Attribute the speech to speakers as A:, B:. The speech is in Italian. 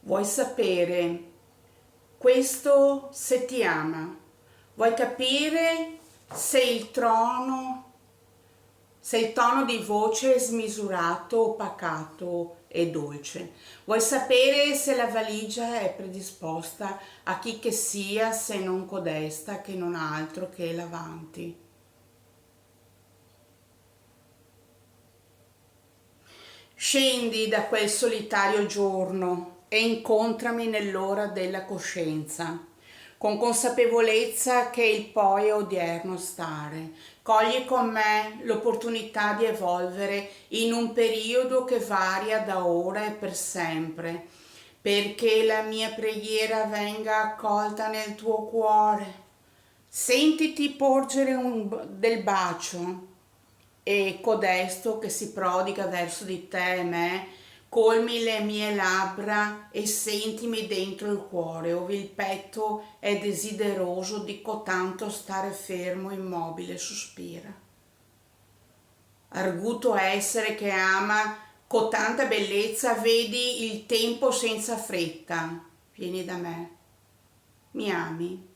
A: Vuoi sapere questo se ti ama? Vuoi capire se il tono di voce è smisurato o pacato e dolce? Vuoi sapere se la valigia è predisposta a chi che sia se non codesta che non ha altro che l'avanti? Scendi da quel solitario giorno e incontrami nell'ora della coscienza, con consapevolezza che il poi è odierno stare. Cogli con me l'opportunità di evolvere in un periodo che varia da ora e per sempre, perché la mia preghiera venga accolta nel tuo cuore. Sentiti porgere del bacio e codesto che si prodiga verso di te e me, colmi le mie labbra e sentimi dentro il cuore, ove il petto è desideroso di cotanto stare fermo, immobile, sospira. Arguto essere che ama cotanta bellezza, vedi il tempo senza fretta, vieni da me, mi ami?